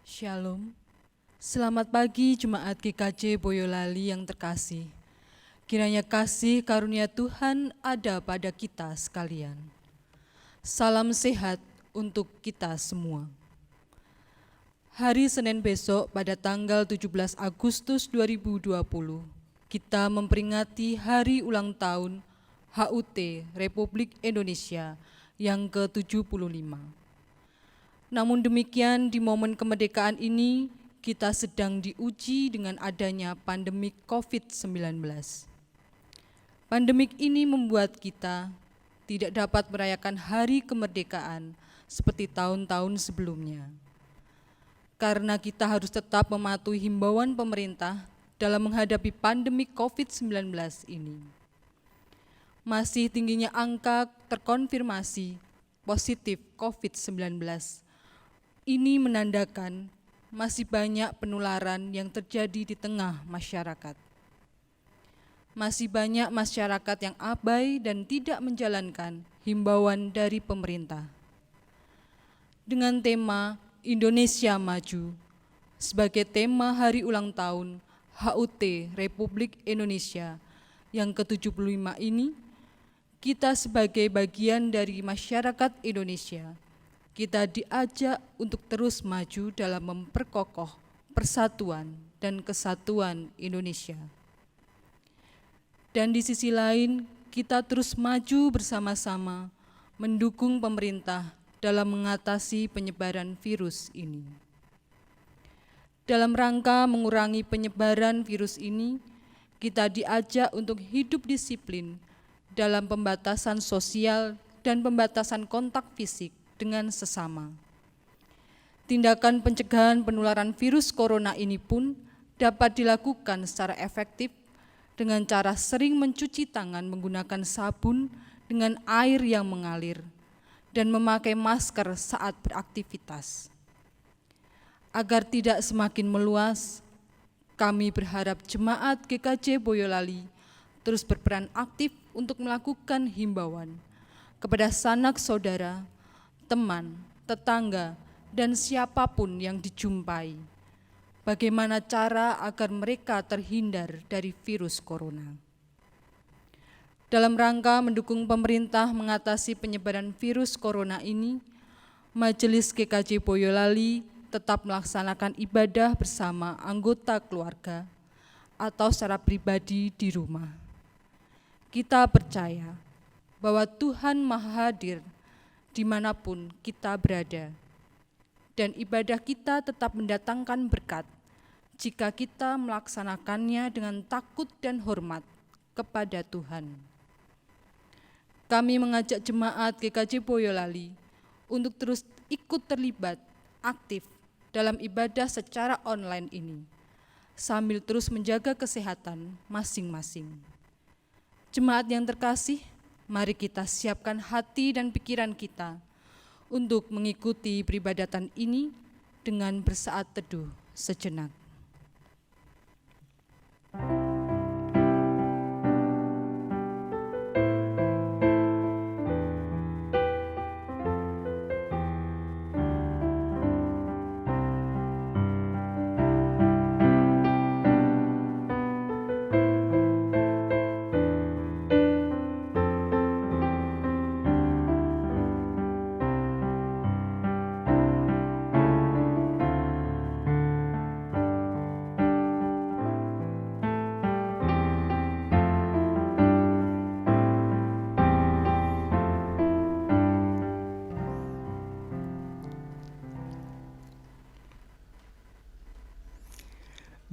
Shalom, selamat pagi Jemaat GKJ Boyolali yang terkasih. Kiranya kasih karunia Tuhan ada pada kita sekalian. Salam sehat untuk kita semua. Hari Senin besok pada tanggal 17 Agustus 2020, kita memperingati hari ulang tahun HUT Republik Indonesia yang ke-75. Namun demikian, di momen kemerdekaan ini, kita sedang diuji dengan adanya pandemik COVID-19. Pandemik ini membuat kita tidak dapat merayakan hari kemerdekaan seperti tahun-tahun sebelumnya. Karena kita harus tetap mematuhi himbauan pemerintah dalam menghadapi pandemik COVID-19 ini. Masih tingginya angka terkonfirmasi positif COVID-19 ini menandakan masih banyak penularan yang terjadi di tengah masyarakat. Masih banyak masyarakat yang abai dan tidak menjalankan himbauan dari pemerintah. Dengan tema Indonesia Maju sebagai tema hari ulang tahun HUT Republik Indonesia yang ke-75 ini, kita sebagai bagian dari masyarakat Indonesia, kita diajak untuk terus maju dalam memperkokoh persatuan dan kesatuan Indonesia. Dan di sisi lain, kita terus maju bersama-sama mendukung pemerintah dalam mengatasi penyebaran virus ini. Dalam rangka mengurangi penyebaran virus ini, kita diajak untuk hidup disiplin dalam pembatasan sosial dan pembatasan kontak fisik dengan sesama. Tindakan pencegahan penularan virus corona ini pun dapat dilakukan secara efektif dengan cara sering mencuci tangan menggunakan sabun dengan air yang mengalir dan memakai masker saat beraktivitas. Agar tidak semakin meluas, kami berharap Jemaat GKJ Boyolali terus berperan aktif untuk melakukan himbauan kepada sanak saudara, teman, tetangga, dan siapapun yang dijumpai. Bagaimana cara agar mereka terhindar dari virus corona. Dalam rangka mendukung pemerintah mengatasi penyebaran virus corona ini, Majelis GKJ Boyolali tetap melaksanakan ibadah bersama anggota keluarga atau secara pribadi di rumah. Kita percaya bahwa Tuhan Maha Hadir dimanapun kita berada, dan ibadah kita tetap mendatangkan berkat jika kita melaksanakannya dengan takut dan hormat kepada Tuhan. Kami mengajak Jemaat GKJ Boyolali untuk terus ikut terlibat aktif dalam ibadah secara online ini, sambil terus menjaga kesehatan masing-masing. Jemaat yang terkasih, mari kita siapkan hati dan pikiran kita untuk mengikuti peribadatan ini dengan bersaat teduh sejenak.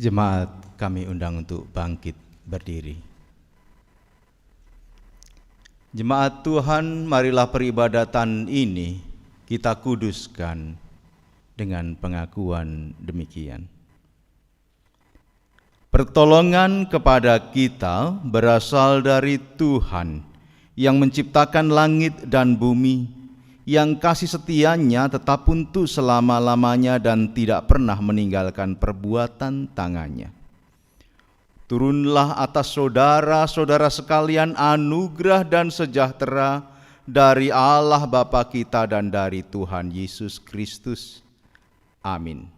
Jemaat kami undang untuk bangkit berdiri. Jemaat Tuhan, marilah peribadatan ini kita kuduskan dengan pengakuan demikian. Pertolongan kepada kita berasal dari Tuhan yang menciptakan langit dan bumi, yang kasih setianya tetap untuk selama-lamanya dan tidak pernah meninggalkan perbuatan tangannya. Turunlah atas saudara-saudara sekalian anugerah dan sejahtera dari Allah Bapa kita dan dari Tuhan Yesus Kristus. Amin.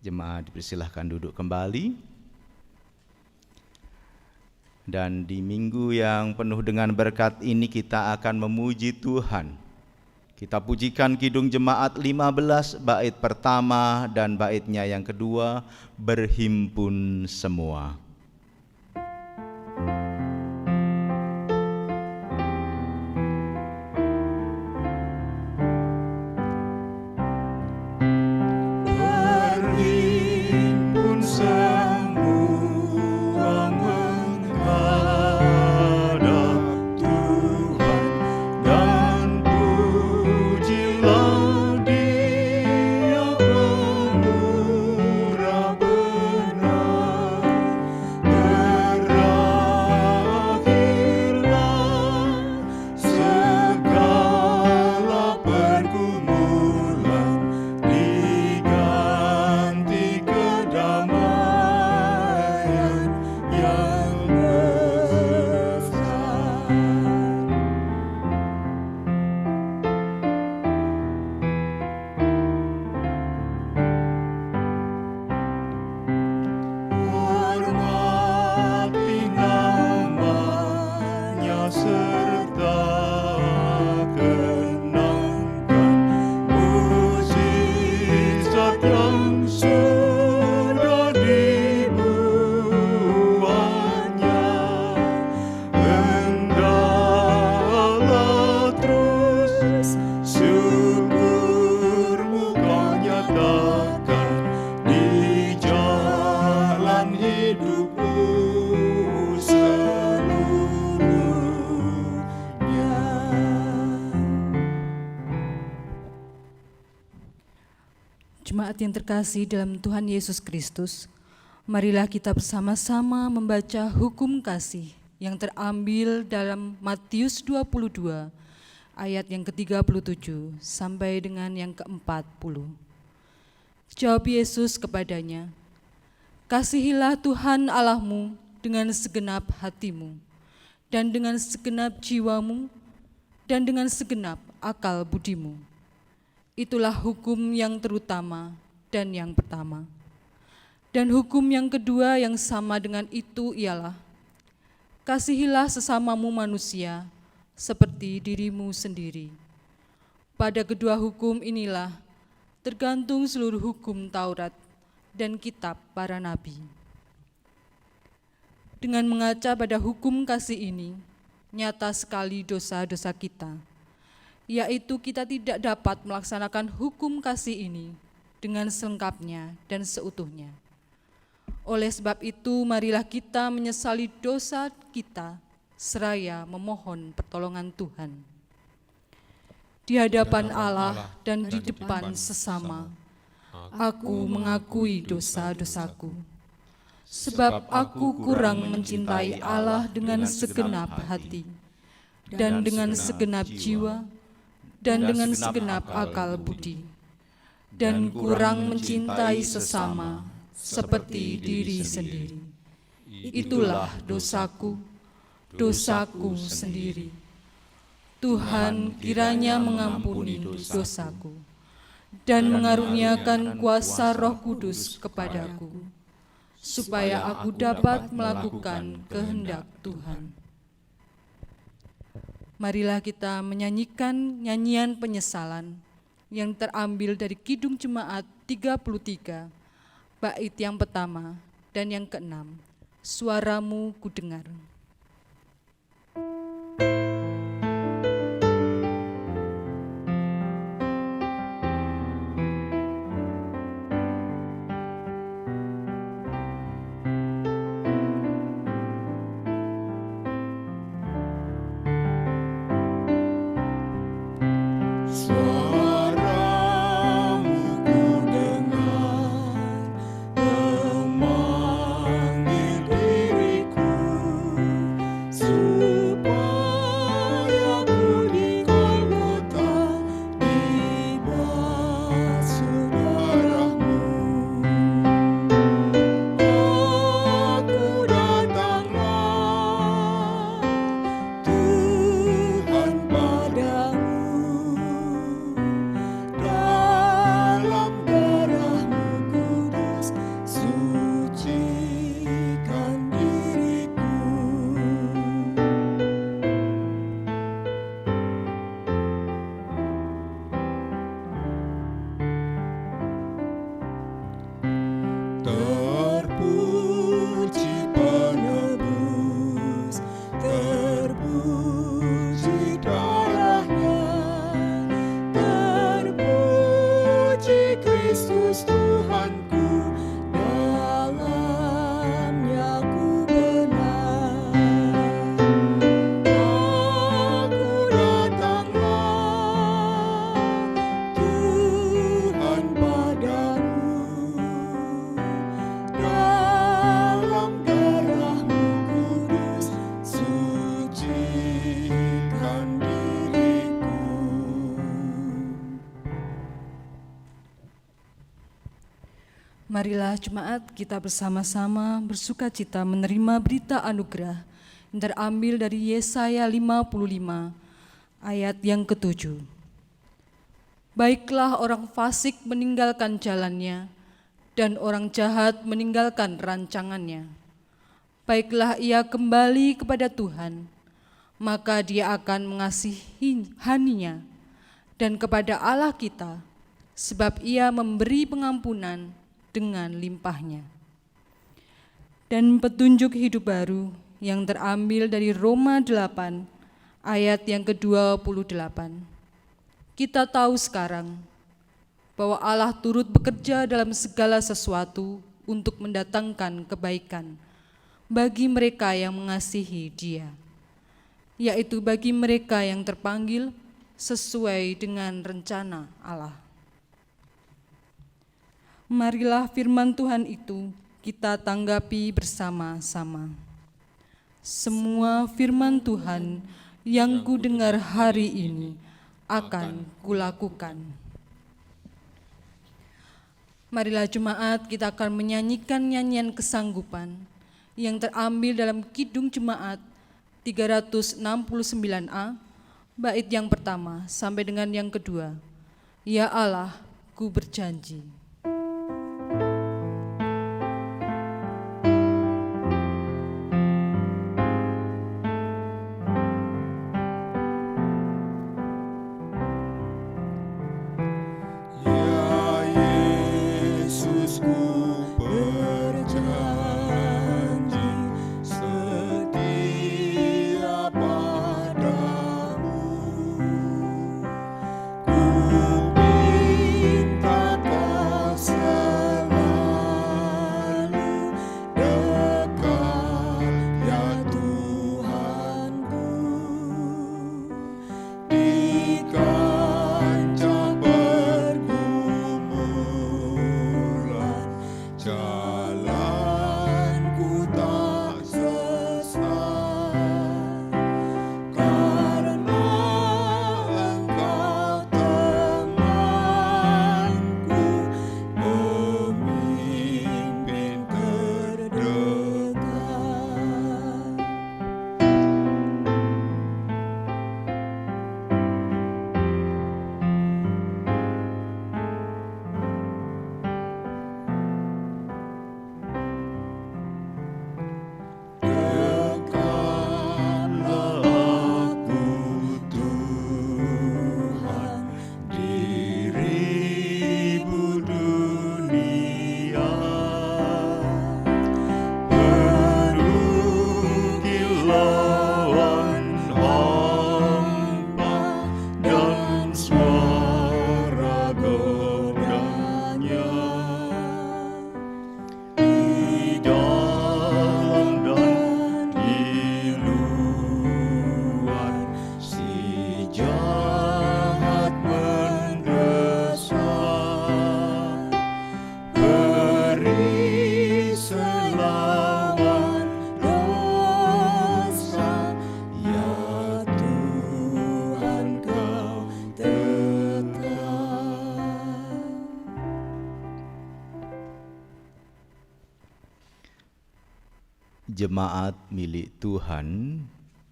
Jemaat dipersilahkan duduk kembali. Dan di minggu yang penuh dengan berkat ini kita akan memuji Tuhan. Kita pujikan Kidung Jemaat 15 bait pertama dan baitnya yang kedua, berhimpun semua. Jemaat yang terkasih dalam Tuhan Yesus Kristus, marilah kita bersama-sama membaca hukum kasih yang terambil dalam Matius 22 ayat yang ke-37 sampai dengan yang ke-40. Jawab Yesus kepadanya, "Kasihilah Tuhan Allahmu dengan segenap hatimu, dan dengan segenap jiwamu, dan dengan segenap akal budimu. Itulah hukum yang terutama dan yang pertama. Dan hukum yang kedua yang sama dengan itu ialah, kasihilah sesamamu manusia seperti dirimu sendiri. Pada kedua hukum inilah tergantung seluruh hukum Taurat dan kitab para nabi." Dengan mengaca pada hukum kasih ini, nyata sekali dosa-dosa kita, yaitu kita tidak dapat melaksanakan hukum kasih ini dengan selengkapnya dan seutuhnya. Oleh sebab itu, marilah kita menyesali dosa kita seraya memohon pertolongan Tuhan. Di hadapan Allah dan di depan sesama, aku mengakui dosa-dosaku, sebab aku kurang mencintai Allah dengan segenap hati, dan dengan segenap jiwa, dan dengan segenap akal budi, dan kurang mencintai sesama seperti diri sendiri. Itulah dosaku, dosaku sendiri. Tuhan kiranya mengampuni dosaku dan mengaruniakan kuasa Roh Kudus kepadaku, supaya aku dapat melakukan kehendak Tuhan. Marilah kita menyanyikan nyanyian penyesalan yang terambil dari Kidung Jemaat 33, bait yang pertama dan yang keenam, Suaramu Kudengar. Supaya ku di Golgota Terpuji penebus, terpuji darahnya, terpuji Kristus Tuhanku, dalamnya ku benar. Aku datanglah, Tuhan padamu, dalam darah-Mu kudus, sucikan diriku. Marilah jemaat kita bersama-sama bersukacita menerima berita anugerah yang terambil dari Yesaya 55 ayat yang ke-7. Baiklah orang fasik meninggalkan jalannya dan orang jahat meninggalkan rancangannya. Baiklah ia kembali kepada Tuhan, maka Dia akan mengasihaninya, dan kepada Allah kita, sebab Ia memberi pengampunan dengan limpahnya. Dan petunjuk hidup baru yang terambil dari Roma 8 ayat yang ke-28. Kita tahu sekarang bahwa Allah turut bekerja dalam segala sesuatu untuk mendatangkan kebaikan bagi mereka yang mengasihi Dia, yaitu bagi mereka yang terpanggil sesuai dengan rencana Allah. Marilah firman Tuhan itu kita tanggapi bersama-sama. Semua firman Tuhan yang kudengar hari ini akan kulakukan. Marilah jemaat, kita akan menyanyikan nyanyian kesanggupan yang terambil dalam Kidung Jemaat 369A, bait yang pertama sampai dengan yang kedua. Ya Allah, ku berjanji. Jemaat milik Tuhan,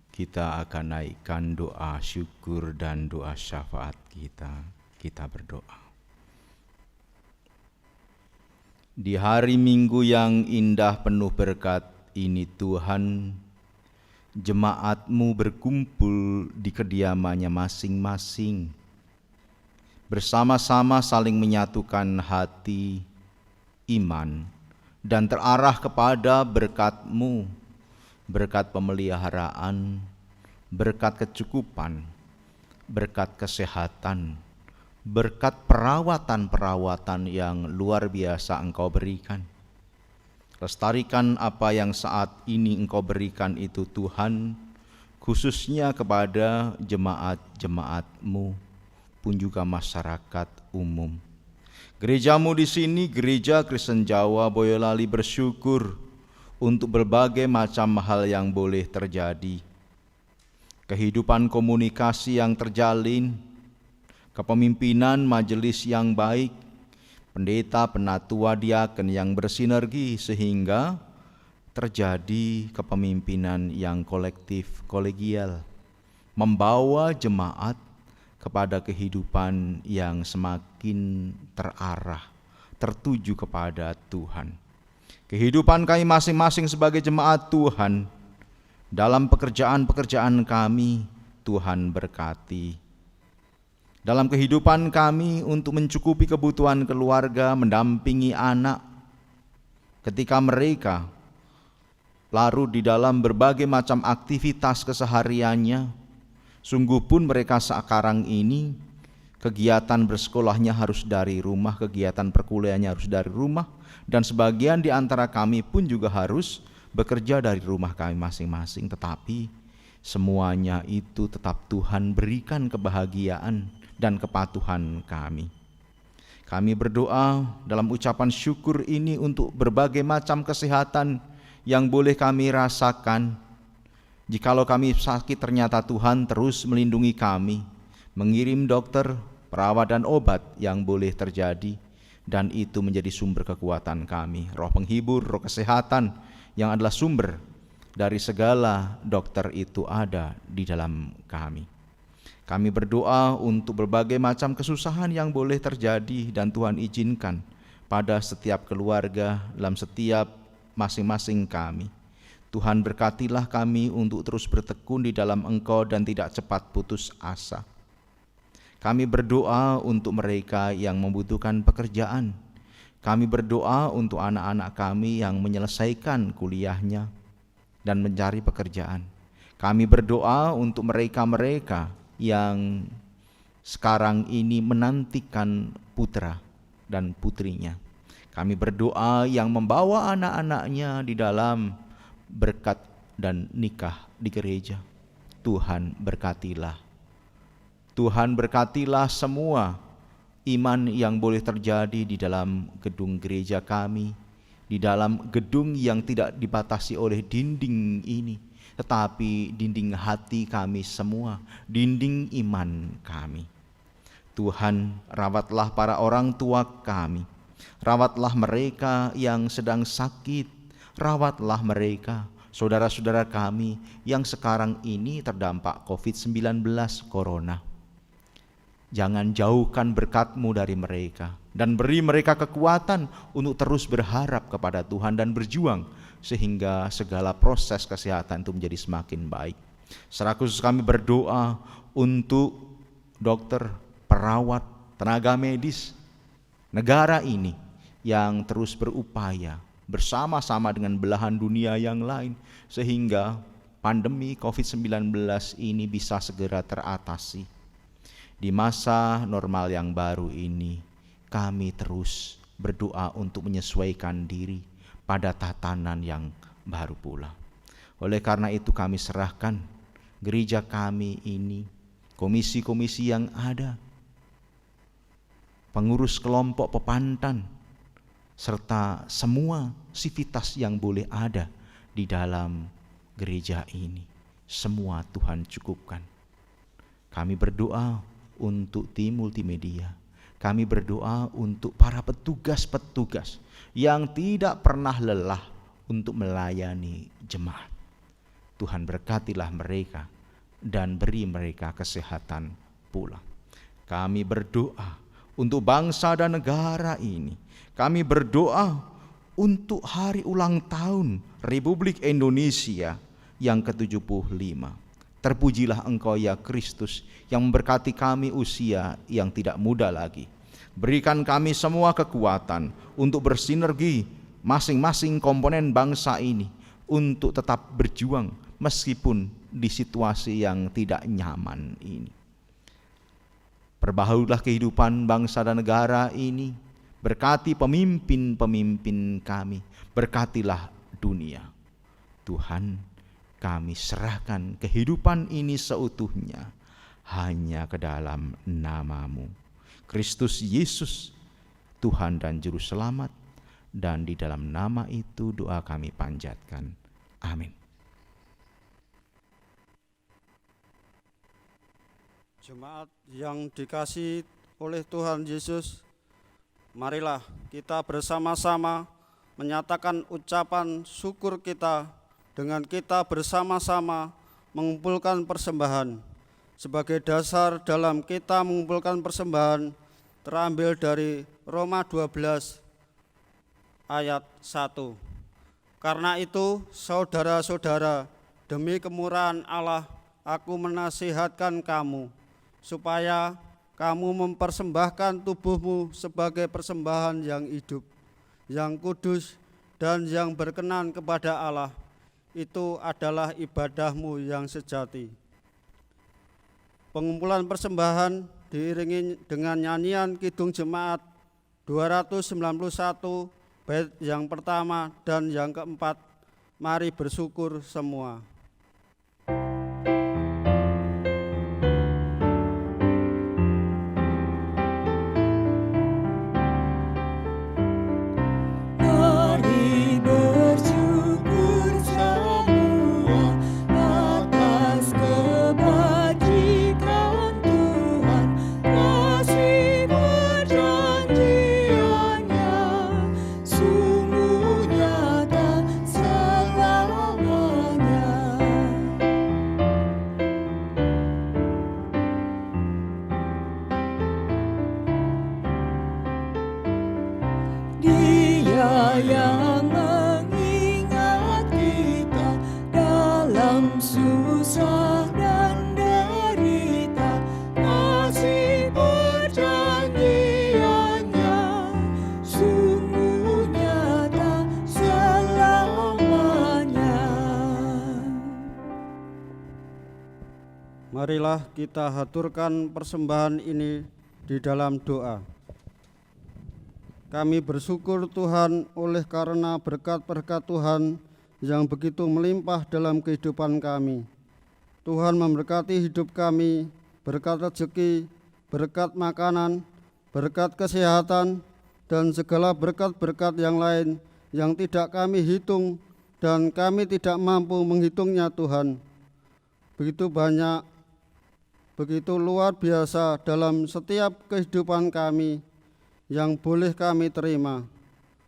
kita akan naikkan doa syukur dan doa syafaat kita. Kita berdoa. Di hari Minggu yang indah penuh berkat ini Tuhan, jemaat-Mu berkumpul di kediamannya masing-masing, bersama-sama saling menyatukan hati, iman, dan terarah kepada berkat-Mu, berkat pemeliharaan, berkat kecukupan, berkat kesehatan, berkat perawatan-perawatan yang luar biasa Engkau berikan. Lestarikan apa yang saat ini Engkau berikan itu Tuhan, khususnya kepada jemaat-jemaat-Mu, pun juga masyarakat umum. Gereja-Mu di sini, Gereja Kristen Jawa Boyolali, bersyukur untuk berbagai macam hal yang boleh terjadi. Kehidupan komunikasi yang terjalin, kepemimpinan majelis yang baik, pendeta, penatua, diaken yang bersinergi sehingga terjadi kepemimpinan yang kolektif, kolegial, membawa jemaat kepada kehidupan yang semakin terarah, tertuju kepada Tuhan. Kehidupan kami masing-masing sebagai jemaat Tuhan, dalam pekerjaan-pekerjaan kami, Tuhan berkati. Dalam kehidupan kami untuk mencukupi kebutuhan keluarga, mendampingi anak, ketika mereka larut di dalam berbagai macam aktivitas kesehariannya, sungguh pun mereka sekarang ini kegiatan bersekolahnya harus dari rumah, kegiatan perkuliahannya harus dari rumah, dan sebagian di antara kami pun juga harus bekerja dari rumah kami masing-masing, tetapi semuanya itu tetap Tuhan berikan kebahagiaan dan kepatuhan kami. Kami berdoa dalam ucapan syukur ini untuk berbagai macam kesehatan yang boleh kami rasakan. Jikalau kami sakit, ternyata Tuhan terus melindungi kami, mengirim dokter, perawat dan obat yang boleh terjadi, dan itu menjadi sumber kekuatan kami. Roh penghibur, roh kesehatan yang adalah sumber dari segala dokter itu ada di dalam kami. Kami berdoa untuk berbagai macam kesusahan yang boleh terjadi dan Tuhan izinkan pada setiap keluarga, dalam setiap masing-masing kami. Tuhan berkatilah kami untuk terus bertekun di dalam Engkau dan tidak cepat putus asa. Kami berdoa untuk mereka yang membutuhkan pekerjaan. Kami berdoa untuk anak-anak kami yang menyelesaikan kuliahnya dan mencari pekerjaan. Kami berdoa untuk mereka-mereka yang sekarang ini menantikan putra dan putrinya. Kami berdoa yang membawa anak-anaknya di dalam berkat dan nikah di gereja. Tuhan berkatilah. Tuhan berkatilah semua iman yang boleh terjadi di dalam gedung gereja kami, di dalam gedung yang tidak dibatasi oleh dinding ini, tetapi dinding hati kami semua, dinding iman kami. Tuhan, rawatlah para orang tua kami, rawatlah mereka yang sedang sakit, rawatlah mereka, saudara-saudara kami yang sekarang ini terdampak COVID-19 Corona. Jangan jauhkan berkat-Mu dari mereka, dan beri mereka kekuatan untuk terus berharap kepada Tuhan dan berjuang, sehingga segala proses kesehatan itu menjadi semakin baik. Secara khusus kami berdoa untuk dokter, perawat, tenaga medis negara ini yang terus berupaya bersama-sama dengan belahan dunia yang lain, sehingga pandemi COVID-19 ini bisa segera teratasi. Di masa normal yang baru ini, kami terus berdoa untuk menyesuaikan diri pada tatanan yang baru pula. Oleh karena itu kami serahkan gereja kami ini, komisi-komisi yang ada, pengurus kelompok pepantan, serta semua sivitas yang boleh ada di dalam gereja ini. Semua Tuhan cukupkan. Kami berdoa untuk tim multimedia. Kami berdoa untuk para petugas-petugas yang tidak pernah lelah untuk melayani jemaat. Tuhan berkatilah mereka dan beri mereka kesehatan pula. Kami berdoa untuk bangsa dan negara ini. Kami berdoa untuk hari ulang tahun Republik Indonesia yang ke-75. Terpujilah Engkau ya Kristus yang memberkati kami usia yang tidak muda lagi. Berikan kami semua kekuatan untuk bersinergi masing-masing komponen bangsa ini untuk tetap berjuang meskipun di situasi yang tidak nyaman ini. Perbaharulah kehidupan bangsa dan negara ini, berkati pemimpin-pemimpin kami, berkatilah dunia. Tuhan, kami serahkan kehidupan ini seutuhnya hanya ke dalam nama-Mu, Kristus Yesus, Tuhan dan Juru Selamat, dan di dalam nama itu doa kami panjatkan. Amin. Jemaat yang dikasihi oleh Tuhan Yesus, marilah kita bersama-sama menyatakan ucapan syukur kita dengan kita bersama-sama mengumpulkan persembahan. Sebagai dasar dalam kita mengumpulkan persembahan terambil dari Roma 12 ayat 1. Karena itu, saudara-saudara, demi kemurahan Allah, aku menasihatkan kamu, supaya kamu mempersembahkan tubuhmu sebagai persembahan yang hidup, yang kudus, dan yang berkenan kepada Allah. Itu adalah ibadahmu yang sejati. Pengumpulan persembahan diiringi dengan nyanyian Kidung Jemaat 291 bait yang pertama dan yang keempat. Mari bersyukur semua. Mari bersyukur semua atas kebajikan Tuhan, kasih perjanjiannya sungguh nyata selamanya. Dia yang mengingat kita dalam susah dan derita, kasih perjanjiannya sungguh nyata selamanya. Marilah kita haturkan persembahan ini di dalam doa. Kami bersyukur Tuhan oleh karena berkat-berkat Tuhan yang begitu melimpah dalam kehidupan kami. Tuhan memberkati hidup kami, berkat rezeki, berkat makanan, berkat kesehatan, dan segala berkat-berkat yang lain yang tidak kami hitung dan kami tidak mampu menghitungnya Tuhan. Begitu banyak, begitu luar biasa dalam setiap kehidupan kami yang boleh kami terima.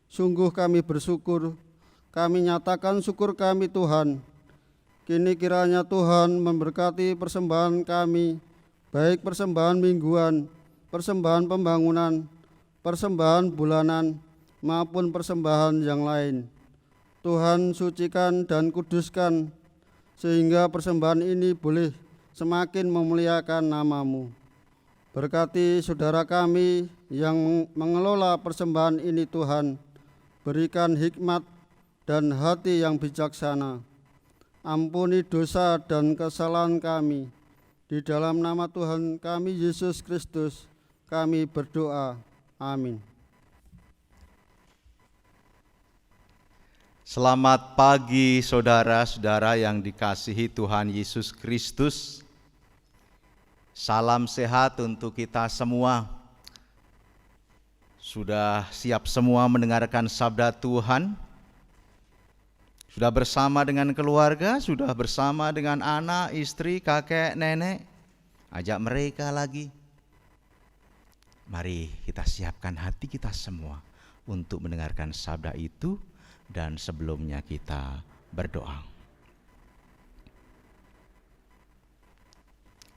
Sungguh kami bersyukur, kami nyatakan syukur kami Tuhan. Kini kiranya Tuhan memberkati persembahan kami, baik persembahan mingguan, persembahan pembangunan, persembahan bulanan, maupun persembahan yang lain. Tuhan sucikan dan kuduskan, sehingga persembahan ini boleh semakin memuliakan nama-Mu. Berkati saudara kami yang mengelola persembahan ini Tuhan, berikan hikmat dan hati yang bijaksana. Ampuni dosa dan kesalahan kami. Di dalam nama Tuhan kami Yesus Kristus, kami berdoa. Amin. Selamat pagi saudara-saudara yang dikasihi Tuhan Yesus Kristus. Salam sehat untuk kita semua. Sudah siap semua mendengarkan sabda Tuhan? Sudah bersama dengan keluarga, sudah bersama dengan anak, istri, kakek, nenek. Ajak mereka lagi. Mari kita siapkan hati kita semua untuk mendengarkan sabda itu, dan sebelumnya kita berdoa.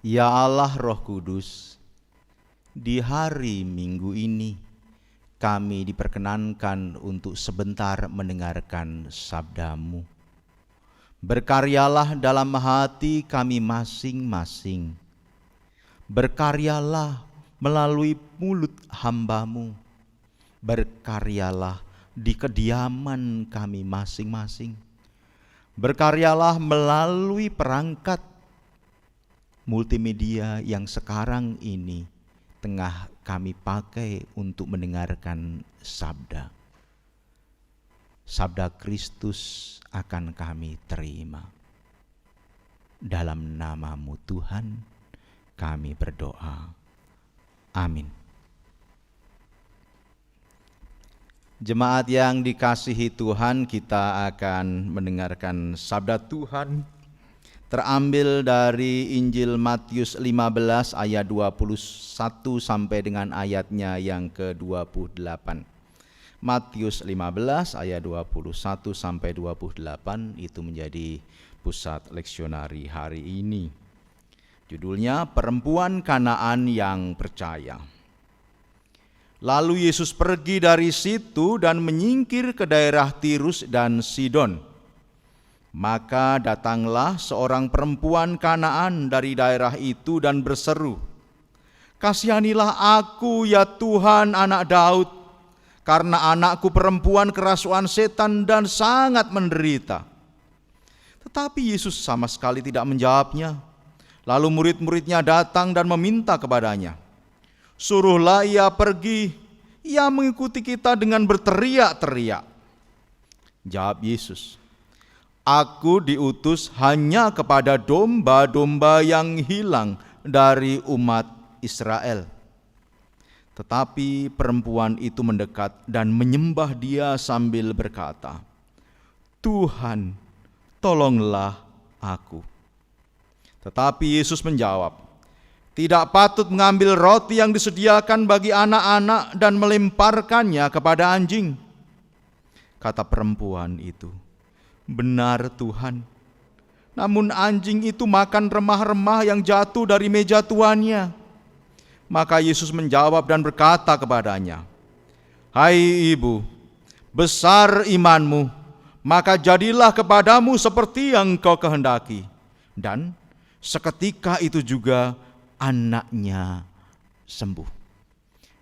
Ya Allah Roh Kudus, di hari Minggu ini kami diperkenankan untuk sebentar mendengarkan sabda-Mu. Berkaryalah dalam hati kami masing-masing. Berkaryalah melalui mulut hamba-Mu. Berkaryalah di kediaman kami masing-masing. Berkaryalah melalui perangkat multimedia yang sekarang ini tengah kami pakai untuk mendengarkan sabda. Sabda Kristus akan kami terima. Dalam nama-Mu Tuhan kami berdoa. Amin. Jemaat yang dikasihi Tuhan, kita akan mendengarkan sabda Tuhan terambil dari Injil Matius 15 ayat 21 sampai dengan ayatnya yang ke-28. Matius 15 ayat 21 sampai 28 itu menjadi pusat leksionari hari ini. Judulnya Perempuan Kanaan yang Percaya. Lalu Yesus pergi dari situ dan menyingkir ke daerah Tirus dan Sidon. Maka datanglah seorang perempuan Kanaan dari daerah itu dan berseru, "Kasihanilah aku ya Tuhan, anak Daud, karena anakku perempuan kerasukan setan dan sangat menderita." Tetapi Yesus sama sekali tidak menjawabnya. Lalu murid-muridnya datang dan meminta kepadanya, "Suruhlah ia pergi, ia mengikuti kita dengan berteriak-teriak." Jawab Yesus, "Aku diutus hanya kepada domba-domba yang hilang dari umat Israel." Tetapi perempuan itu mendekat dan menyembah Dia sambil berkata, "Tuhan, tolonglah aku." Tetapi Yesus menjawab, "Tidak patut mengambil roti yang disediakan bagi anak-anak dan melemparkannya kepada anjing." Kata perempuan itu, "Benar Tuhan, namun anjing itu makan remah-remah yang jatuh dari meja tuannya." Maka Yesus menjawab dan berkata kepadanya, "Hai ibu, besar imanmu, maka jadilah kepadamu seperti yang kau kehendaki." Dan seketika itu juga anaknya sembuh.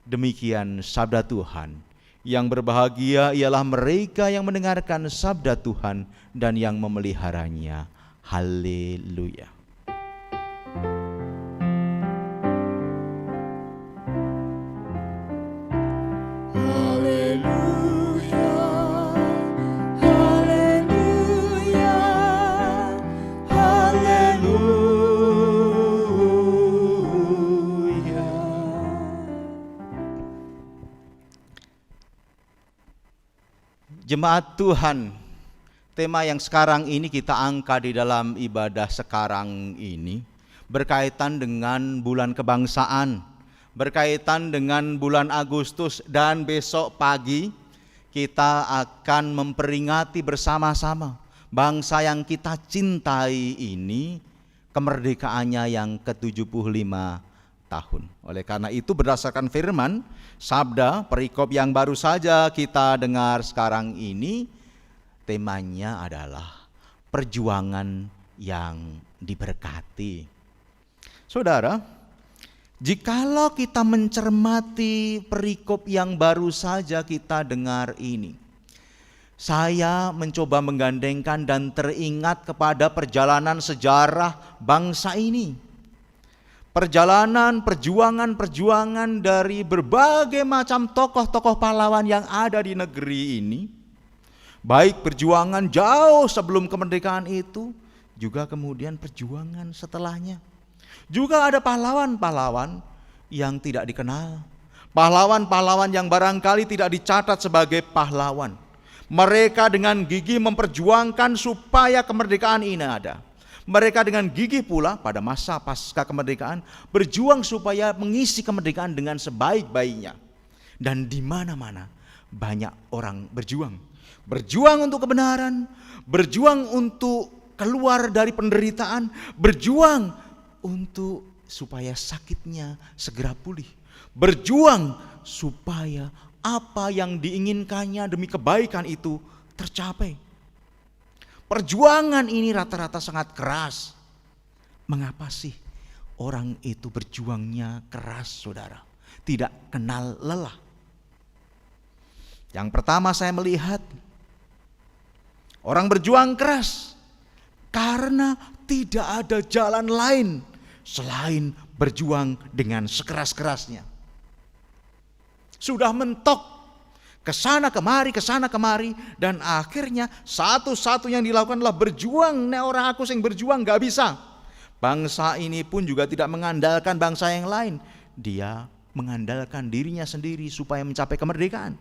Demikian sabda Tuhan. Yang berbahagia ialah mereka yang mendengarkan sabda Tuhan dan yang memeliharanya. Haleluya. Haleluya, haleluya, haleluya. Jemaat Tuhan, tema yang sekarang ini kita angkat di dalam ibadah sekarang ini berkaitan dengan bulan kebangsaan, berkaitan dengan bulan Agustus, dan besok pagi kita akan memperingati bersama-sama bangsa yang kita cintai ini kemerdekaannya yang ke-75 tahun. Oleh karena itu berdasarkan firman, sabda perikop yang baru saja kita dengar sekarang ini, temanya adalah perjuangan yang diberkati. Saudara, jikalau kita mencermati perikop yang baru saja kita dengar ini, saya mencoba menggandengkan dan teringat kepada perjalanan sejarah bangsa ini. Perjalanan perjuangan dari berbagai macam tokoh-tokoh pahlawan yang ada di negeri ini, baik perjuangan jauh sebelum kemerdekaan itu, juga kemudian perjuangan setelahnya. Juga ada pahlawan-pahlawan yang tidak dikenal, pahlawan-pahlawan yang barangkali tidak dicatat sebagai pahlawan. Mereka dengan gigih memperjuangkan supaya kemerdekaan ini ada. Mereka dengan gigih pula pada masa pasca kemerdekaan berjuang supaya mengisi kemerdekaan dengan sebaik-baiknya. Dan di mana-mana banyak orang berjuang. Berjuang untuk kebenaran, berjuang untuk keluar dari penderitaan, berjuang untuk supaya sakitnya segera pulih. Berjuang supaya apa yang diinginkannya demi kebaikan itu tercapai. Perjuangan ini rata-rata sangat keras. Mengapa sih orang itu berjuangnya keras, saudara? Tidak kenal lelah. Yang pertama saya melihat orang berjuang keras karena tidak ada jalan lain selain berjuang dengan sekeras-kerasnya. Sudah mentok kesana kemari, dan akhirnya satu-satu yang dilakukan adalah berjuang. Nek orang aku sing berjuang gak bisa. Bangsa ini pun juga tidak mengandalkan bangsa yang lain. Dia mengandalkan dirinya sendiri supaya mencapai kemerdekaan.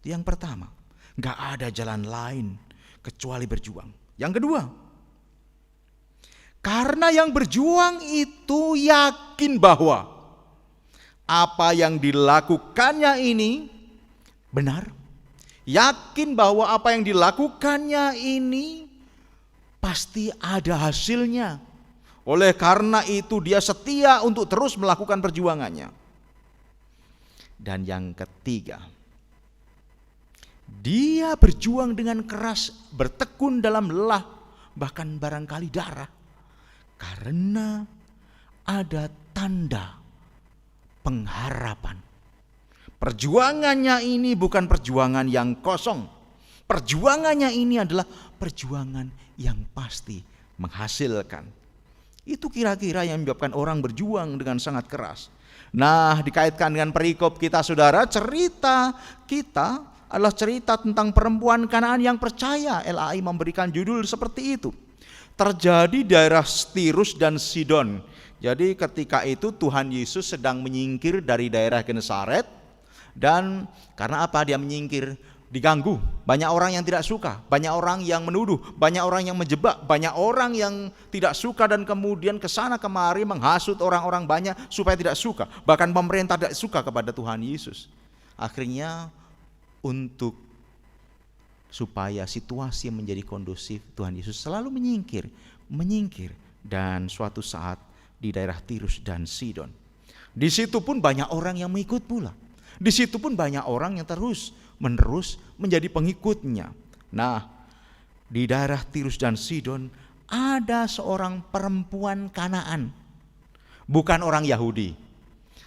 Yang pertama, gak ada jalan lain kecuali berjuang. Yang kedua, karena yang berjuang itu yakin bahwa apa yang dilakukannya ini benar, yakin bahwa apa yang dilakukannya ini pasti ada hasilnya. Oleh karena itu dia setia untuk terus melakukan perjuangannya. Dan yang ketiga, dia berjuang dengan keras, bertekun dalam lelah, bahkan barangkali darah, karena ada tanda pengharapan. Perjuangannya ini bukan perjuangan yang kosong. Perjuangannya ini adalah perjuangan yang pasti menghasilkan. Itu kira-kira yang menyebabkan orang berjuang dengan sangat keras. Nah, dikaitkan dengan perikop kita, saudara, cerita kita adalah cerita tentang perempuan Kanaan yang percaya. LAI memberikan judul seperti itu. Terjadi di daerah Tirus dan Sidon. Jadi ketika itu Tuhan Yesus sedang menyingkir dari daerah Genesaret. Dan karena apa dia menyingkir? Diganggu. Banyak orang yang tidak suka, banyak orang yang menuduh, banyak orang yang menjebak, banyak orang yang tidak suka, dan kemudian kesana kemari menghasut orang-orang banyak supaya tidak suka. Bahkan pemerintah tidak suka kepada Tuhan Yesus. Akhirnya untuk supaya situasi menjadi kondusif, Tuhan Yesus selalu menyingkir, dan suatu saat di daerah Tirus dan Sidon. Di situ pun banyak orang yang mengikut pula. Di situ pun banyak orang yang terus menerus menjadi pengikutnya. Nah, di daerah Tirus dan Sidon ada seorang perempuan Kanaan, bukan orang Yahudi.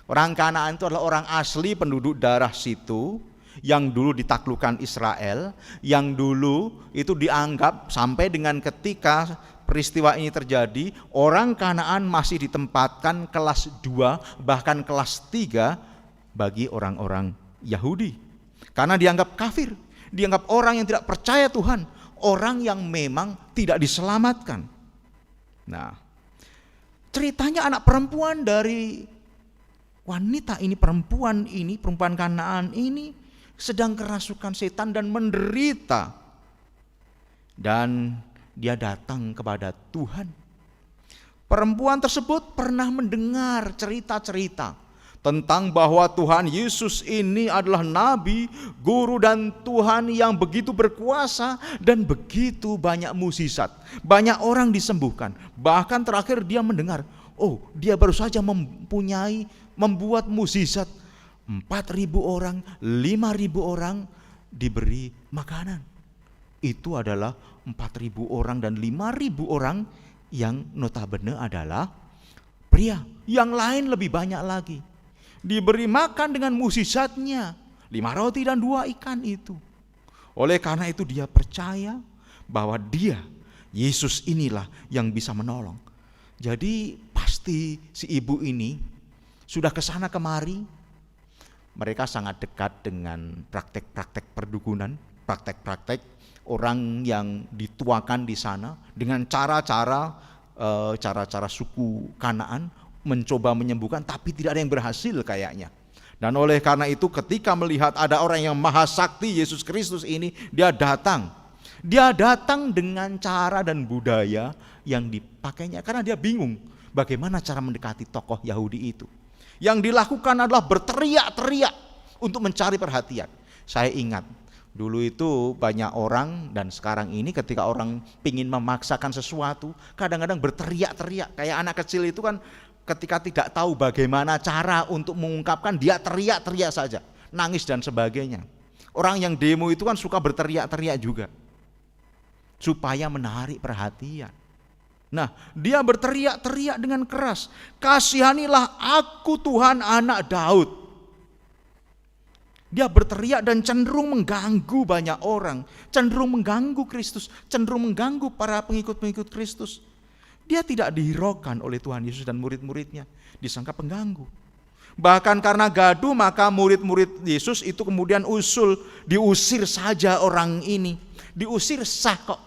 Orang Kanaan itu adalah orang asli penduduk daerah situ, yang dulu ditaklukkan Israel, yang dulu itu dianggap sampai dengan ketika peristiwa ini terjadi, orang Kanaan masih ditempatkan kelas 2 bahkan kelas 3 bagi orang-orang Yahudi. Karena dianggap kafir, dianggap orang yang tidak percaya Tuhan, orang yang memang tidak diselamatkan. Nah, ceritanya anak perempuan dari wanita ini, perempuan Kanaan ini sedang kerasukan setan dan menderita. Dan dia datang kepada Tuhan. Perempuan tersebut pernah mendengar cerita-cerita tentang bahwa Tuhan Yesus ini adalah nabi, guru, dan Tuhan yang begitu berkuasa dan begitu banyak mukjizat. Banyak orang disembuhkan. Bahkan terakhir dia mendengar, dia baru saja membuat mukjizat. 4.000 orang, 5.000 orang diberi makanan. Itu adalah 4.000 orang dan 5.000 orang yang notabene adalah pria. Yang lain lebih banyak lagi. Diberi makan dengan mukjizatnya, 5 roti dan 2 ikan itu. Oleh karena itu dia percaya bahwa Yesus inilah yang bisa menolong. Jadi pasti si ibu ini sudah kesana kemari. Mereka sangat dekat dengan praktek-praktek perdukunan, praktek-praktek orang yang dituakan di sana dengan cara-cara suku Kanaan mencoba menyembuhkan, tapi tidak ada yang berhasil kayaknya. Dan oleh karena itu ketika melihat ada orang yang maha sakti, Yesus Kristus ini, dia datang dengan cara dan budaya yang dipakainya, karena dia bingung bagaimana cara mendekati tokoh Yahudi itu. Yang dilakukan adalah berteriak-teriak untuk mencari perhatian. Saya ingat dulu itu banyak orang, dan sekarang ini ketika orang pingin memaksakan sesuatu, kadang-kadang berteriak-teriak. Kayak anak kecil itu kan ketika tidak tahu bagaimana cara untuk mengungkapkan, dia teriak-teriak saja, nangis dan sebagainya. Orang yang demo itu kan suka berteriak-teriak juga, supaya menarik perhatian. Nah, dia berteriak-teriak dengan keras, "Kasihanilah aku Tuhan, anak Daud." Dia berteriak dan cenderung mengganggu banyak orang, cenderung mengganggu Kristus, cenderung mengganggu para pengikut-pengikut Kristus. Dia tidak dihiraukan oleh Tuhan Yesus dan murid-muridnya, disangka pengganggu. Bahkan karena gaduh maka murid-murid Yesus itu kemudian diusir saja orang ini. Diusir sah kok.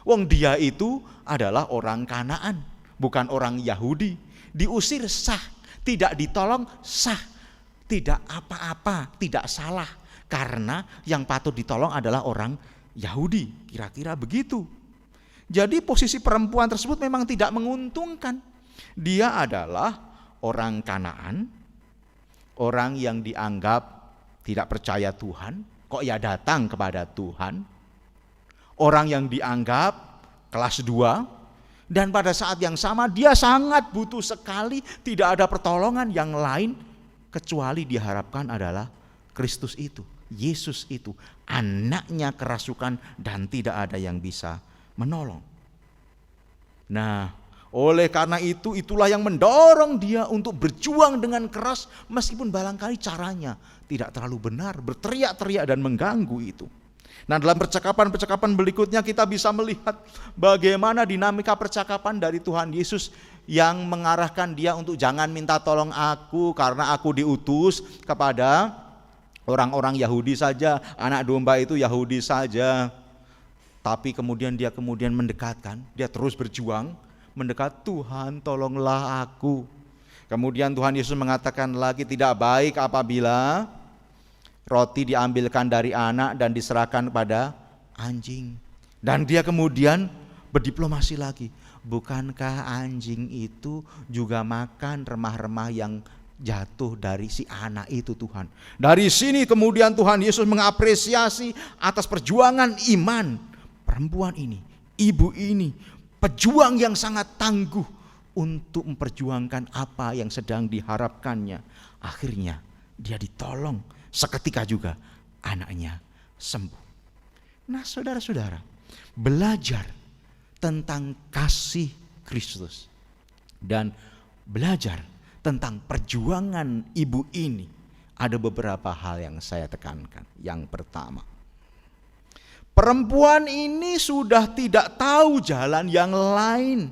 Wong dia itu adalah orang Kanaan, bukan orang Yahudi. Diusir sah, tidak ditolong sah. Tidak apa-apa, tidak salah. Karena yang patut ditolong adalah orang Yahudi, kira-kira begitu. Jadi posisi perempuan tersebut memang tidak menguntungkan. Dia adalah orang Kanaan, orang yang dianggap tidak percaya Tuhan, kok ya datang kepada Tuhan. Orang yang dianggap kelas 2, dan pada saat yang sama dia sangat butuh sekali, tidak ada pertolongan yang lain kecuali diharapkan adalah Kristus itu, Yesus itu, anaknya kerasukan dan tidak ada yang bisa menolong. Nah, oleh karena itu, itulah yang mendorong dia untuk berjuang dengan keras meskipun barangkali caranya tidak terlalu benar, berteriak-teriak dan mengganggu itu. Nah, dalam percakapan-percakapan berikutnya kita bisa melihat bagaimana dinamika percakapan dari Tuhan Yesus yang mengarahkan dia untuk jangan minta tolong aku karena aku diutus kepada orang-orang Yahudi saja, anak domba itu Yahudi saja. Tapi kemudian dia mendekatkan, dia terus berjuang mendekat, Tuhan tolonglah aku. Kemudian Tuhan Yesus mengatakan lagi, tidak baik apabila roti diambilkan dari anak dan diserahkan pada anjing. Dan dia kemudian berdiplomasi lagi, bukankah anjing itu juga makan remah-remah yang jatuh dari si anak itu Tuhan. Dari sini kemudian Tuhan Yesus mengapresiasi atas perjuangan iman perempuan ini, ibu ini, pejuang yang sangat tangguh untuk memperjuangkan apa yang sedang diharapkannya. Akhirnya dia ditolong, seketika juga anaknya sembuh. Nah, saudara-saudara, belajar tentang kasih Kristus dan belajar tentang perjuangan ibu ini, ada beberapa hal yang saya tekankan. Yang pertama, perempuan ini sudah tidak tahu jalan yang lain.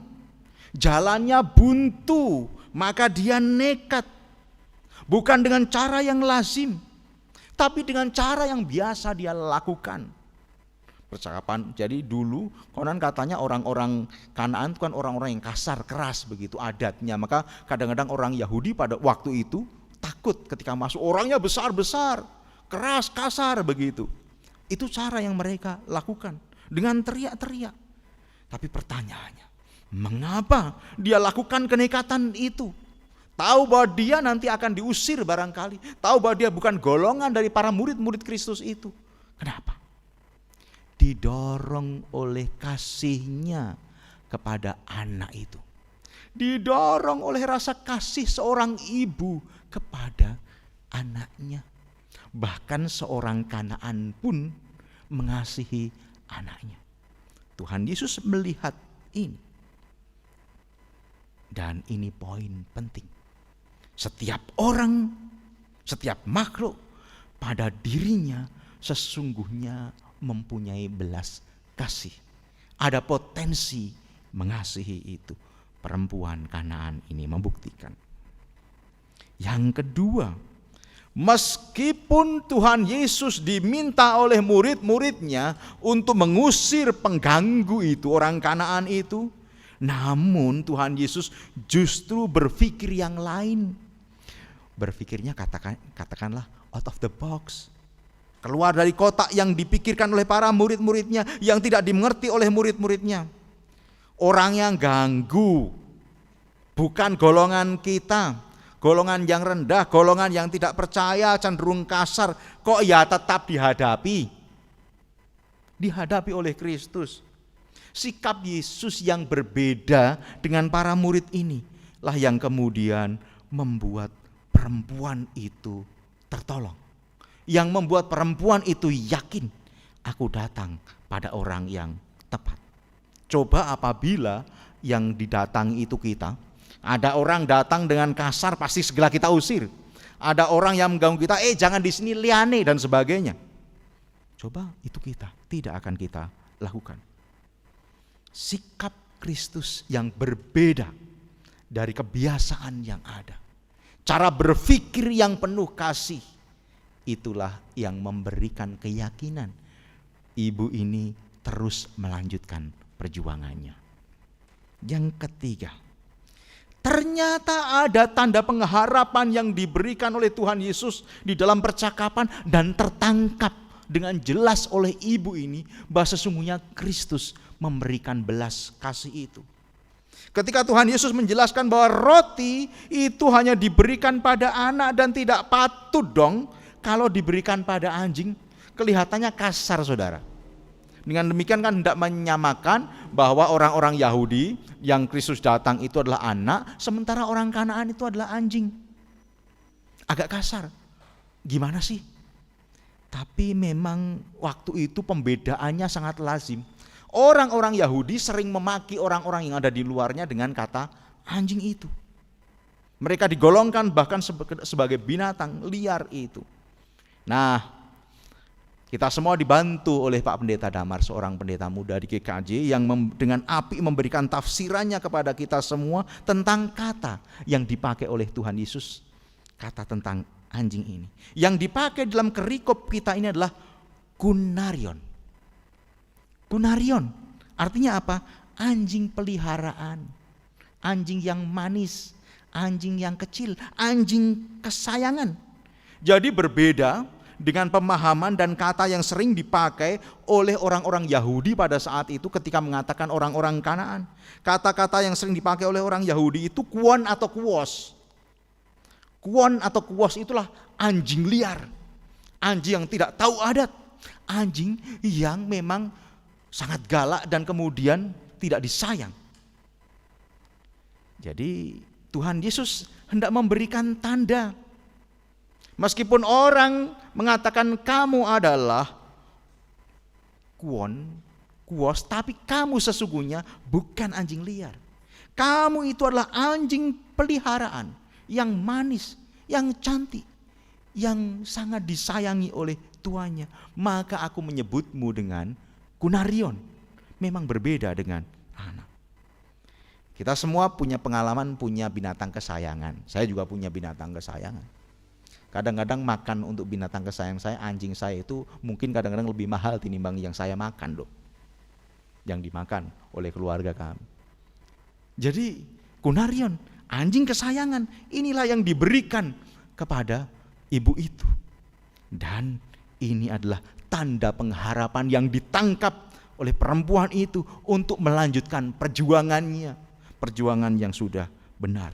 Jalannya buntu, maka dia nekat. Bukan dengan cara yang lazim, tapi dengan cara yang biasa dia lakukan. Percakapan, jadi dulu konon katanya orang-orang Kanaan itu kan orang-orang yang kasar, keras begitu adatnya. Maka kadang-kadang orang Yahudi pada waktu itu takut ketika masuk, orangnya besar-besar, keras, kasar begitu. Itu cara yang mereka lakukan dengan teriak-teriak. Tapi pertanyaannya, mengapa dia lakukan kenekatan itu? Tahu bahwa dia nanti akan diusir barangkali, tahu bahwa dia bukan golongan dari para murid-murid Kristus itu. Kenapa? Didorong oleh kasihnya kepada anak itu. Didorong oleh rasa kasih seorang ibu kepada anaknya. Bahkan seorang Kanaan pun mengasihi anaknya. Tuhan Yesus melihat ini. Dan ini poin penting. Setiap orang, setiap makhluk pada dirinya sesungguhnya mempunyai belas kasih. Ada potensi mengasihi itu. Perempuan Kanaan ini membuktikan. Yang kedua, meskipun Tuhan Yesus diminta oleh murid-muridnya untuk mengusir pengganggu itu, orang Kanaan itu, namun Tuhan Yesus justru berpikir yang lain. Berpikirnya katakanlah out of the box. Keluar dari kotak yang dipikirkan oleh para murid-muridnya, yang tidak dimengerti oleh murid-muridnya. Orang yang ganggu, bukan golongan kita, golongan yang rendah, golongan yang tidak percaya, cenderung kasar, kok ya tetap dihadapi oleh Kristus. Sikap Yesus yang berbeda dengan para murid ini lah yang kemudian membuat perempuan itu tertolong. Yang membuat perempuan itu yakin, aku datang pada orang yang tepat. Coba apabila yang didatangi itu kita, ada orang datang dengan kasar pasti segera kita usir. Ada orang yang mengganggu kita, jangan di sini, liane dan sebagainya. Coba itu kita tidak akan kita lakukan. Sikap Kristus yang berbeda dari kebiasaan yang ada. Cara berpikir yang penuh kasih, itulah yang memberikan keyakinan ibu ini terus melanjutkan perjuangannya. Yang ketiga, ternyata ada tanda pengharapan yang diberikan oleh Tuhan Yesus di dalam percakapan dan tertangkap dengan jelas oleh ibu ini bahwa sesungguhnya Kristus memberikan belas kasih itu. Ketika Tuhan Yesus menjelaskan bahwa roti itu hanya diberikan pada anak dan tidak patut dong kalau diberikan pada anjing, kelihatannya kasar, saudara. Dengan demikian kan hendak menyamakan bahwa orang-orang Yahudi yang Kristus datang itu adalah anak, sementara orang Kanaan itu adalah anjing. Agak kasar. Gimana sih? Tapi memang waktu itu pembedaannya sangat lazim. Orang-orang Yahudi sering memaki orang-orang yang ada di luarnya dengan kata anjing itu. Mereka digolongkan bahkan sebagai binatang liar itu. Nah, kita semua dibantu oleh Pak Pendeta Damar, seorang pendeta muda di GKJ yang dengan apik memberikan tafsirannya kepada kita semua tentang kata yang dipakai oleh Tuhan Yesus. Kata tentang anjing ini. Yang dipakai dalam perikop kita ini adalah kunarion. Kunarion artinya apa? Anjing peliharaan, anjing yang manis, anjing yang kecil, anjing kesayangan. Jadi berbeda dengan pemahaman dan kata yang sering dipakai oleh orang-orang Yahudi pada saat itu ketika mengatakan orang-orang Kanaan. Kata-kata yang sering dipakai oleh orang Yahudi itu kuon atau kuos. Kuon atau kuos itulah anjing liar, anjing yang tidak tahu adat, anjing yang memang sangat galak dan kemudian tidak disayang. Jadi Tuhan Yesus hendak memberikan tanda. Meskipun orang mengatakan kamu adalah kuos, tapi kamu sesungguhnya bukan anjing liar. Kamu itu adalah anjing peliharaan yang manis, yang cantik, yang sangat disayangi oleh tuannya. Maka aku menyebutmu dengan kunarion, memang berbeda dengan anak. Kita semua punya pengalaman, punya binatang kesayangan. Saya juga punya binatang kesayangan. Kadang-kadang makan untuk binatang kesayangan saya, anjing saya itu mungkin kadang-kadang lebih mahal tinimbang yang saya makan loh. Yang dimakan oleh keluarga kami. Jadi kunarion, anjing kesayangan, inilah yang diberikan kepada ibu itu. Dan ini adalah tanda pengharapan yang ditangkap oleh perempuan itu untuk melanjutkan perjuangannya, perjuangan yang sudah benar.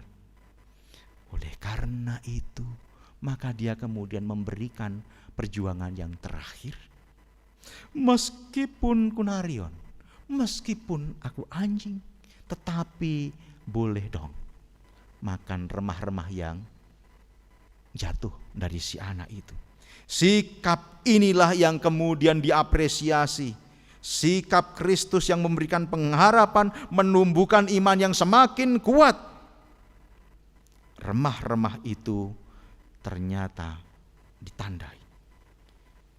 Oleh karena itu, maka dia kemudian memberikan perjuangan yang terakhir. Meskipun kunarion, meskipun aku anjing, tetapi boleh dong makan remah-remah yang jatuh dari si anak itu. Sikap inilah yang kemudian diapresiasi. Sikap Kristus yang memberikan pengharapan, menumbuhkan iman yang semakin kuat. Remah-remah itu ternyata ditandai.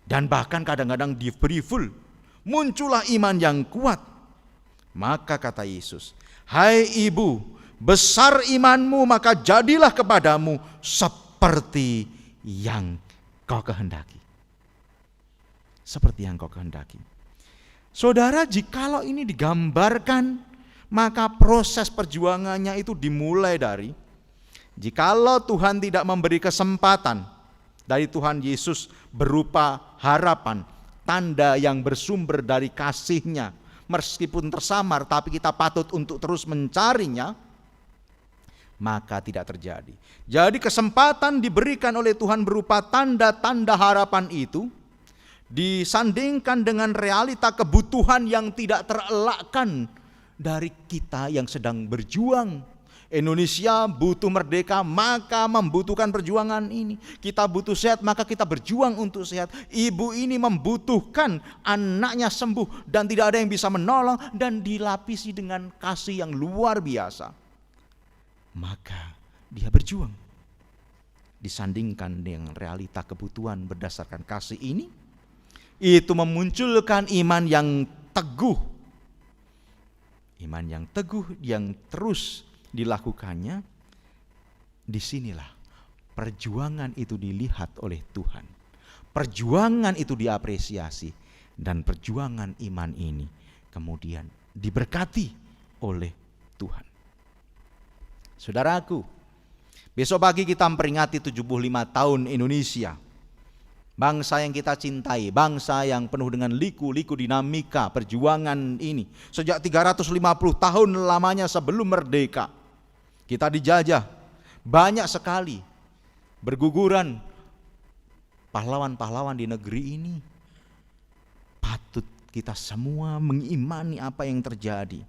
Dan bahkan kadang-kadang diberi full. Muncullah iman yang kuat. Maka kata Yesus, hai ibu, besar imanmu, maka jadilah kepadamu seperti yang kau kehendaki. Seperti yang kau kehendaki. Saudara, jikalau ini digambarkan, maka proses perjuangannya itu dimulai dari, jikalau Tuhan tidak memberi kesempatan dari Tuhan Yesus berupa harapan, tanda yang bersumber dari kasih-Nya, meskipun tersamar tapi kita patut untuk terus mencarinya, maka tidak terjadi. Jadi kesempatan diberikan oleh Tuhan berupa tanda-tanda harapan itu disandingkan dengan realita kebutuhan yang tidak terelakkan dari kita yang sedang berjuang. Indonesia butuh merdeka, maka membutuhkan perjuangan ini. Kita butuh sehat, maka kita berjuang untuk sehat. Ibu ini membutuhkan anaknya sembuh dan tidak ada yang bisa menolong dan dilapisi dengan kasih yang luar biasa. Maka dia berjuang. disandingkan dengan realita kebutuhan berdasarkan kasih ini, itu memunculkan iman yang teguh. Iman yang teguh yang terus dilakukannya. Disinilah perjuangan itu dilihat oleh Tuhan. Perjuangan itu diapresiasi, dan perjuangan iman ini kemudian diberkati oleh Tuhan. Saudaraku, besok pagi kita memperingati 75 tahun Indonesia. Bangsa yang kita cintai, bangsa yang penuh dengan liku-liku dinamika perjuangan ini. Sejak 350 tahun lamanya sebelum merdeka, kita dijajah. Banyak sekali berguguran pahlawan-pahlawan di negeri ini. Patut kita semua mengimani apa yang terjadi.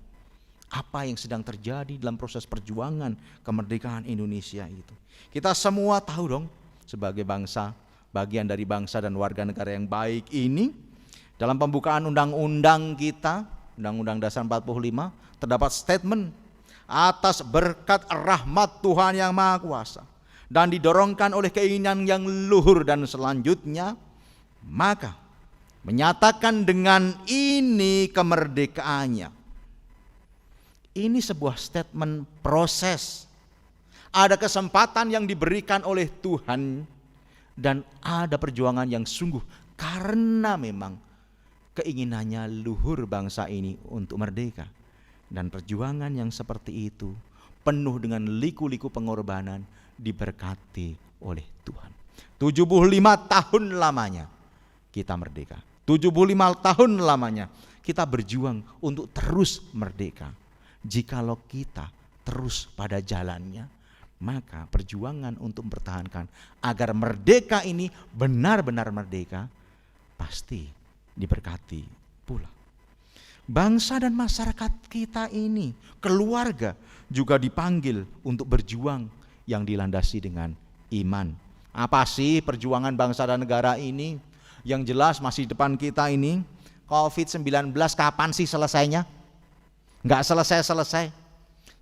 Apa yang sedang terjadi dalam proses perjuangan kemerdekaan Indonesia itu. Kita semua tahu dong, sebagai bangsa, bagian dari bangsa dan warga negara yang baik ini, dalam pembukaan undang-undang kita, Undang-Undang Dasar 45, terdapat statement atas berkat rahmat Tuhan yang Maha Kuasa dan didorongkan oleh keinginan yang luhur, dan selanjutnya maka menyatakan dengan ini kemerdekaannya. Ini sebuah statement proses. Ada kesempatan yang diberikan oleh Tuhan, dan ada perjuangan yang sungguh, karena memang keinginannya luhur bangsa ini untuk merdeka. Dan perjuangan yang seperti itu penuh dengan liku-liku pengorbanan diberkati oleh Tuhan. 75 tahun lamanya kita merdeka. 75 tahun lamanya kita berjuang untuk terus merdeka. Jikalau kita terus pada jalannya, maka perjuangan untuk mempertahankan agar merdeka ini benar-benar merdeka pasti diberkati pula. Bangsa dan masyarakat kita ini, keluarga juga dipanggil untuk berjuang yang dilandasi dengan iman. Apa sih perjuangan bangsa dan negara ini? Yang jelas masih depan kita ini, COVID-19 kapan sih selesainya? Enggak selesai-selesai.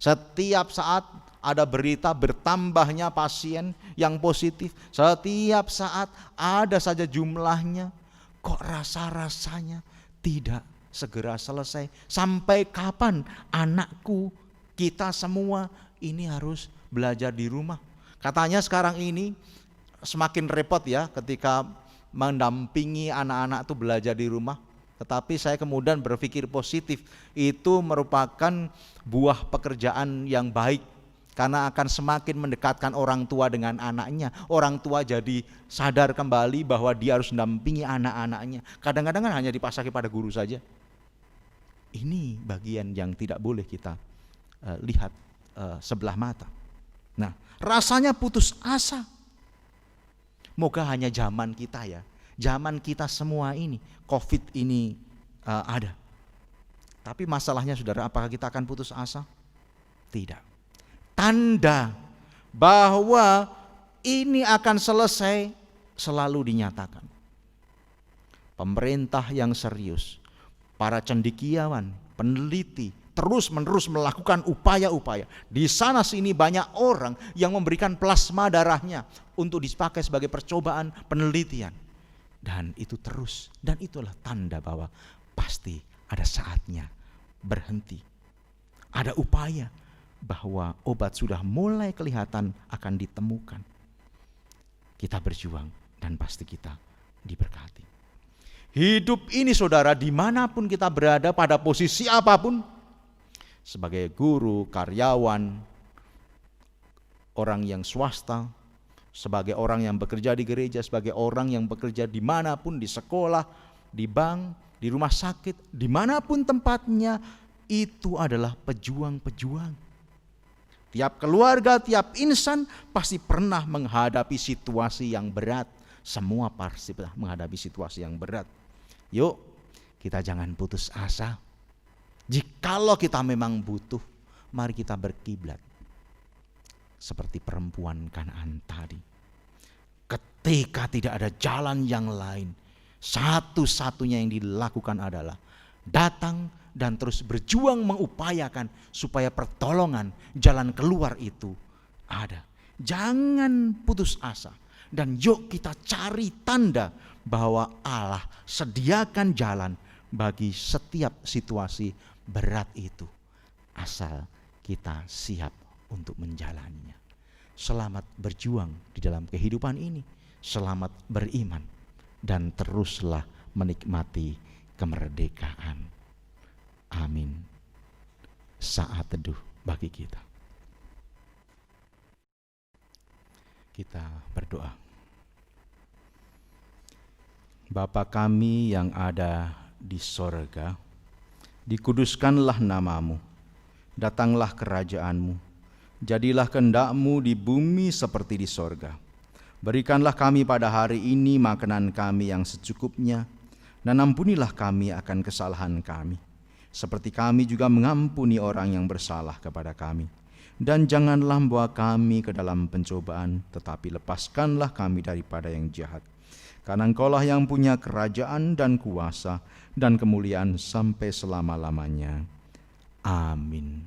Setiap saat ada berita bertambahnya pasien yang positif. Setiap saat ada saja jumlahnya. Kok rasa-rasanya tidak segera selesai? Sampai kapan anakku, kita semua ini harus belajar di rumah? Katanya sekarang ini semakin repot ya ketika mendampingi anak-anak itu belajar di rumah. Tetapi saya kemudian berpikir positif, itu merupakan buah pekerjaan yang baik, karena akan semakin mendekatkan orang tua dengan anaknya. Orang tua jadi sadar kembali bahwa dia harus mendampingi anak-anaknya. Kadang-kadang kan hanya dipasrahkan pada guru saja. Ini bagian yang tidak boleh kita lihat sebelah mata. Nah, rasanya putus asa. Moga hanya zaman kita ya, zaman kita semua ini, COVID ini ada. Tapi masalahnya saudara, apakah kita akan putus asa? Tidak. Tanda bahwa ini akan selesai selalu dinyatakan. Pemerintah yang serius, para cendekiawan, peneliti, terus-menerus melakukan upaya-upaya. Di sana sini banyak orang yang memberikan plasma darahnya untuk dipakai sebagai percobaan penelitian. Dan itu terus, dan itulah tanda bahwa pasti ada saatnya berhenti. Ada upaya bahwa obat sudah mulai kelihatan akan ditemukan. Kita berjuang dan pasti kita diberkati. Hidup ini saudara, dimanapun kita berada, pada posisi apapun, sebagai guru, karyawan, orang yang swasta, sebagai orang yang bekerja di gereja, sebagai orang yang bekerja dimanapun, di sekolah, di bank, di rumah sakit, dimanapun tempatnya, itu adalah pejuang-pejuang. Tiap keluarga, tiap insan pasti pernah menghadapi situasi yang berat. Semua pasti pernah menghadapi situasi yang berat. Yuk, kita jangan putus asa. Jikalau kita memang butuh, mari kita berkiblat seperti perempuan Kanaan tadi. Ketika tidak ada jalan yang lain, satu-satunya yang dilakukan adalah datang dan terus berjuang mengupayakan supaya pertolongan, jalan keluar itu ada. Jangan putus asa. Dan yuk kita cari tanda bahwa Allah sediakan jalan bagi setiap situasi berat itu. Asal kita siap untuk menjalaninya. Selamat berjuang di dalam kehidupan ini. Selamat beriman. Dan teruslah menikmati kemerdekaan. Amin. Saat teduh bagi kita. Kita berdoa. Bapa kami yang ada di sorga, dikuduskanlah namamu, datanglah kerajaanmu, jadilah kehendak-Mu di bumi seperti di sorga. Berikanlah kami pada hari ini makanan kami yang secukupnya, dan ampunilah kami akan kesalahan kami, seperti kami juga mengampuni orang yang bersalah kepada kami. Dan janganlah membawa kami ke dalam pencobaan, tetapi lepaskanlah kami daripada yang jahat. Karena Engkaulah yang punya kerajaan dan kuasa dan kemuliaan sampai selama-lamanya. Amin.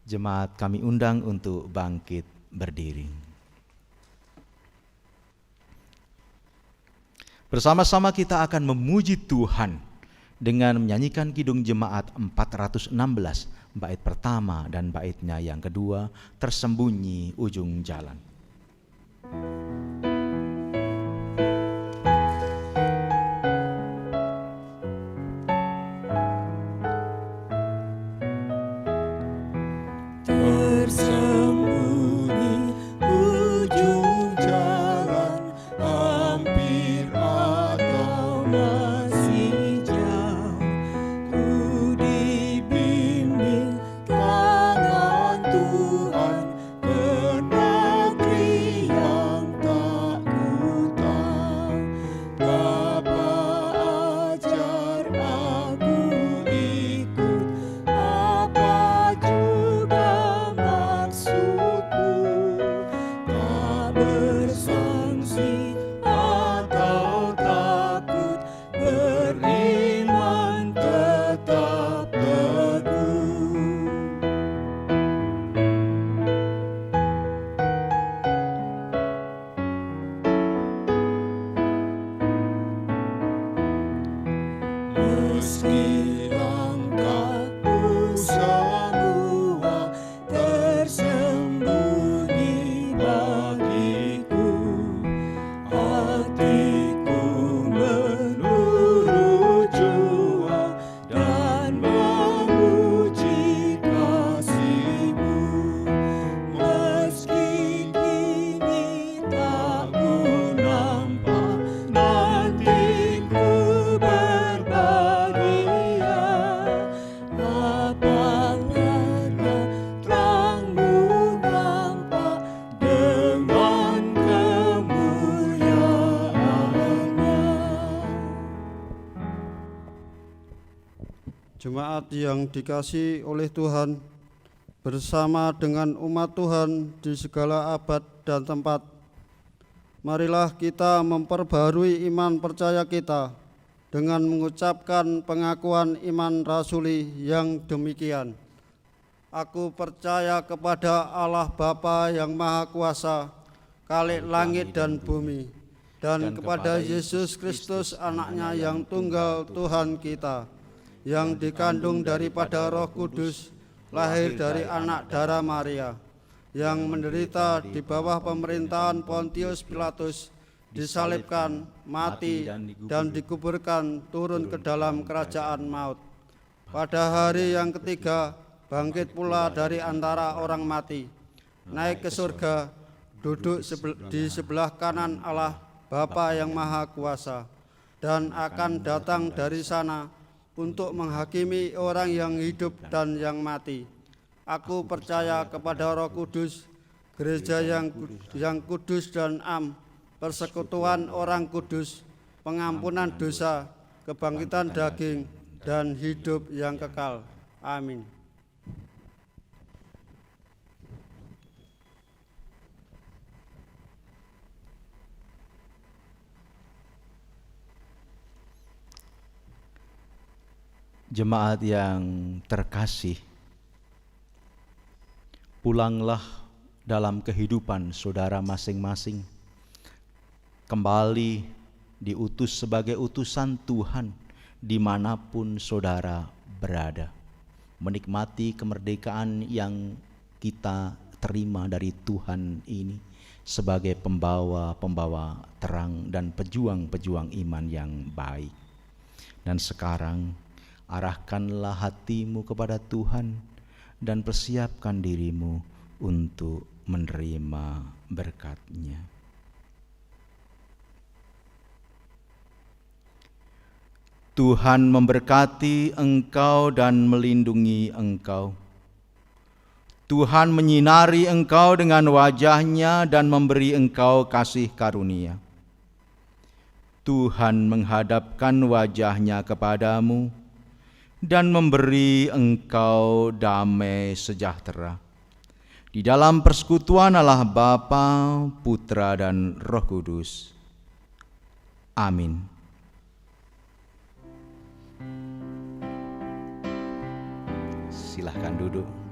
Jemaat kami undang untuk bangkit berdiri. Bersama-sama kita akan memuji Tuhan dengan menyanyikan Kidung Jemaat 416, bait pertama dan baitnya yang kedua, Tersembunyi Ujung Jalan. Tersembunyi ujung jalan, hampir atau masih jauh, ku dibimbing tangan Tuhan ke negeri yang tak ku tahu. Bapa ajar aku ikut, apa juga maksudmu, tak bersangsi atau takut, beriman tetap teguh. Meski langkahku semua tersembunyi bagiku, hatiku menurut jua dan memuji kasih-Mu. Meski kini tak ku nampak, nanti ku berbahagia. Apabila terang-Mu nampak dengan kemuliaan-Nya. Jemaat yang dikasihi oleh Tuhan, bersama dengan umat Tuhan di segala abad dan tempat, marilah kita memperbarui iman percaya kita dengan mengucapkan pengakuan iman rasuli yang demikian. Aku percaya kepada Allah Bapa yang Maha Kuasa, Khalik langit dan bumi, dan kepada Yesus Kristus anaknya yang tunggal Tuhan kita, yang dikandung daripada Roh Kudus, lahir dari anak darah Maria, yang menderita di bawah pemerintahan Pontius Pilatus, disalibkan, mati, dan dikuburkan, turun ke dalam kerajaan maut. Pada hari yang ketiga, bangkit pula dari antara orang mati, naik ke surga, duduk di sebelah kanan Allah Bapa yang Maha Kuasa, dan akan datang dari sana untuk menghakimi orang yang hidup dan yang mati. Aku percaya kepada Roh Kudus, gereja yang kudus dan am, persekutuan orang kudus, pengampunan dosa, kebangkitan daging, dan hidup yang kekal. Amin. Jemaat yang terkasih, pulanglah dalam kehidupan saudara masing-masing. Kembali diutus sebagai utusan Tuhan dimanapun saudara berada. Menikmati kemerdekaan yang kita terima dari Tuhan ini sebagai pembawa-pembawa terang dan pejuang-pejuang iman yang baik. Dan sekarang arahkanlah hatimu kepada Tuhan dan persiapkan dirimu untuk menerima berkat-Nya. Tuhan memberkati engkau dan melindungi engkau. Tuhan menyinari engkau dengan wajah-Nya dan memberi engkau kasih karunia. Tuhan menghadapkan wajah-Nya kepadamu dan memberi engkau damai sejahtera. Di dalam persekutuan Allah Bapa, Putra, dan Roh Kudus. Amin. Silahkan duduk.